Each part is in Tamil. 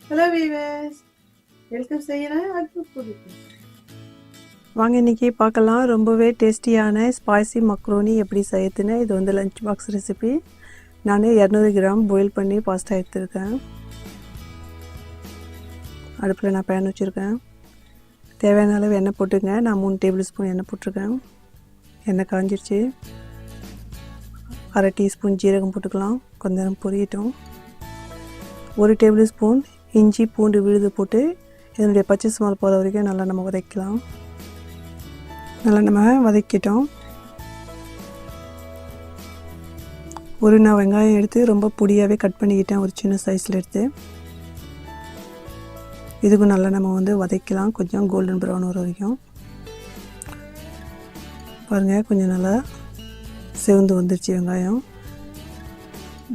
ஹலோ வீவர்ஸ், வெல்கம் செய்யலாம். வாங்க இன்றைக்கி பார்க்கலாம். ரொம்பவே டேஸ்டியான ஸ்பைசி மக்ரோனி எப்படி செய்யறதுன்னு. இது வந்து லஞ்ச் பாக்ஸ் ரெசிபி. நான் 200 கிராம் பாயில் பண்ணி பாஸ்தா எடுத்துருக்கேன். அடுப்பில் நான் பேன் வச்சுருக்கேன். தேவையான அளவு எண்ணெய் போட்டுங்க. நான் 3 டேபிள் ஸ்பூன் எண்ணெய் போட்டிருக்கேன். எண்ணெய் காஞ்சிருச்சு. அரை டீஸ்பூன் ஜீரகம் போட்டுக்கலாம். கொஞ்ச நேரம் பொரியட்டும். 1 டேபிள் ஸ்பூன் இஞ்சி பூண்டு விழுது போட்டு இதனுடைய பச்சை ஸ்மெல் போகிற வரைக்கும் நல்லா நம்ம வதக்கலாம். நல்லா நம்ம வதக்கிட்டோம். நான் வெங்காயம் எடுத்து ரொம்ப பொடியாகவே கட் பண்ணிக்கிட்டேன், ஒரு சின்ன சைஸில் எடுத்து. இதுக்கும் நல்லா நம்ம வந்து வதக்கலாம், கொஞ்சம் கோல்டன் ப்ரௌன் வர வரைக்கும். பாருங்கள், கொஞ்சம் நல்லா செவந்து வந்துருச்சு வெங்காயம்.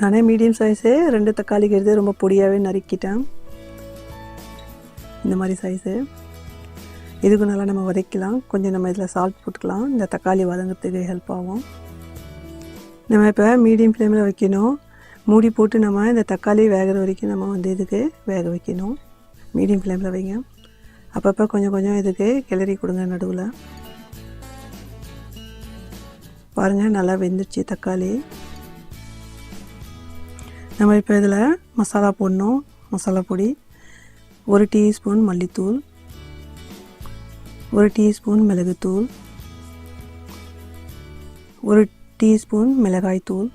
நானே மீடியம் சைஸு 2 தக்காளிக்கு எடுத்து ரொம்ப பொடியாகவே நறுக்கிட்டேன், இந்த மாதிரி சைஸு. இதுக்கு நல்லா நம்ம வதக்கலாம். கொஞ்சம் நம்ம இதில் சால்ட் போட்டுக்கலாம், இந்த தக்காளி வதங்கிறதுக்கு ஹெல்ப் ஆகும். நம்ம இப்போ மீடியம் ஃப்ளேமில் வைக்கணும். மூடி போட்டு நம்ம இந்த தக்காளி வேகிற வரைக்கும் நம்ம வந்து இதுக்கு வேக வைக்கணும். மீடியம் ஃப்ளேமில் வைங்க. அப்பப்போ கொஞ்சம் கொஞ்சம் இதுக்கு கிளறி கொடுங்க நடுவில். பாருங்கள், நல்லா வெந்துருச்சு தக்காளி. நம்ம இப்போ இதில் மசாலா போடணும். மசாலா பொடி 1 டீஸ்பூன் மல்லித்தூள், 1 டீஸ்பூன் மிளகுத்தூள், 1 டீஸ்பூன் மிளகாய்த்தூள்.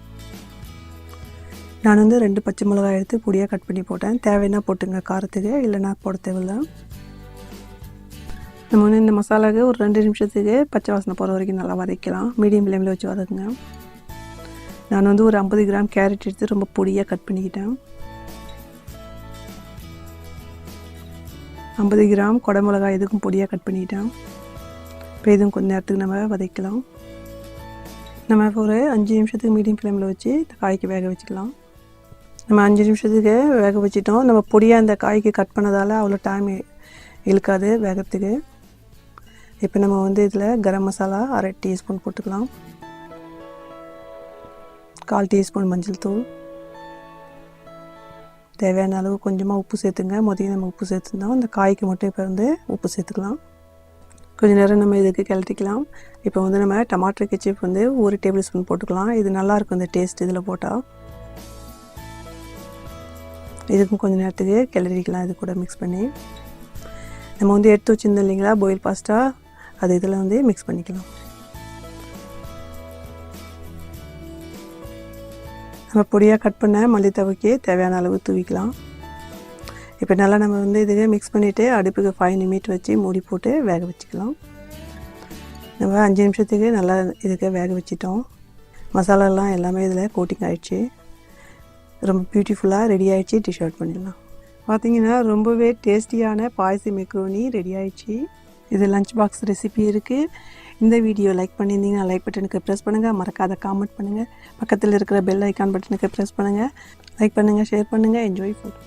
நான் வந்து 2 பச்சை மிளகாய் எடுத்து பொடியாக கட் பண்ணி போட்டேன். தேவைன்னா போட்டுங்க காரத்துக்கு, இல்லைன்னா போட தேவையில்லை. நம்ம வந்து இந்த மசாலாவுக்கு ஒரு 2 நிமிஷத்துக்கு பச்சை வாசனை போகிற வரைக்கும் நல்லா வதக்கலாம். மீடியம் ஃப்ளேமில் வச்சு வதக்குங்க. நான் வந்து ஒரு 50 கிராம் கேரட் எடுத்து ரொம்ப பொடியாக கட் பண்ணிக்கிட்டேன். 50 கிராம் குடமிளகாய் இதுக்கும் பொடியாக கட் பண்ணிக்கிட்டேன். இப்போ இதுவும் கொஞ்சம் நேரத்துக்கு நம்ம வதக்கலாம். நம்ம ஒரு 5 நிமிஷத்துக்கு மீடியம் ஃப்ளேமில் வச்சு காய்க்கு வேக வச்சுக்கலாம். நம்ம 5 நிமிஷத்துக்கு வேக வச்சிட்டோம். நம்ம பொடியாக அந்த காய்க்கு கட் பண்ணதால் அவ்வளோ டைம் இழுக்காது வேகிறதுக்கு. இப்போ நம்ம வந்து இதில் கரம் மசாலா 1/2 டீஸ்பூன் போட்டுக்கலாம். 1/4 டீஸ்பூன் மஞ்சள் தூள், தேவையான அளவு கொஞ்சமாக உப்பு சேர்த்துங்க. முதல்ல நம்ம உப்பு சேர்த்துருந்தோம், இந்த காய்க்கு மட்டும் இப்போ வந்து உப்பு சேர்த்துக்கலாம். கொஞ்சம் நேரம் நம்ம இதுக்கு கிளறிக்கலாம். இப்போ வந்து நம்ம டமாட்டோ கெச்சப் வந்து 1 டேபிள் ஸ்பூன் போட்டுக்கலாம். இது நல்லாயிருக்கும் இந்த டேஸ்ட் இதில் போட்டால். இதுக்கும் கொஞ்சம் நேரத்துக்கு கிளறிக்கலாம். இது கூட மிக்ஸ் பண்ணி நம்ம வந்து எடுத்து வச்சுருந்தோம் இல்லைங்களா பாயில் பாஸ்தா, அது இதில் வந்து மிக்ஸ் பண்ணிக்கலாம். நம்ம பொடியாக கட் பண்ண மல்லித்தவைக்கு தேவையான அளவு தூவிக்கலாம். இப்போ நல்லா நம்ம வந்து இதுக்கு மிக்ஸ் பண்ணிவிட்டு அடுப்புக்கு 5 நிமிஷம் வச்சு மூடி போட்டு வேக வச்சுக்கலாம். நம்ம 5 நிமிஷத்துக்கு நல்லா இதுக்கு வேக வச்சிட்டோம். மசாலாலாம் எல்லாமே இதில் கோட்டிங் ஆகிடுச்சு. ரொம்ப பியூட்டிஃபுல்லாக ரெடி ஆகிடுச்சு. டிஷ் அவுட் பண்ணிடலாம். பார்த்திங்கன்னா ரொம்பவே டேஸ்டியான பாய்சி மெக்ரோனி ரெடி ஆகிடுச்சு. இது லஞ்ச் பாக்ஸ் ரெசிபி இருக்குது. இந்த வீடியோ லைக் பண்ணியிருந்தீங்கன்னா லைக் பட்டனுக்கு ப்ரெஸ் பண்ணுங்கள். மறக்காத காமெண்ட் பண்ணுங்கள். பக்கத்தில் இருக்கிற பெல் ஐக்கான் பட்டனுக்கு ப்ரெஸ் பண்ணுங்கள். லைக் பண்ணுங்கள், ஷேர் பண்ணுங்கள். Enjoy food.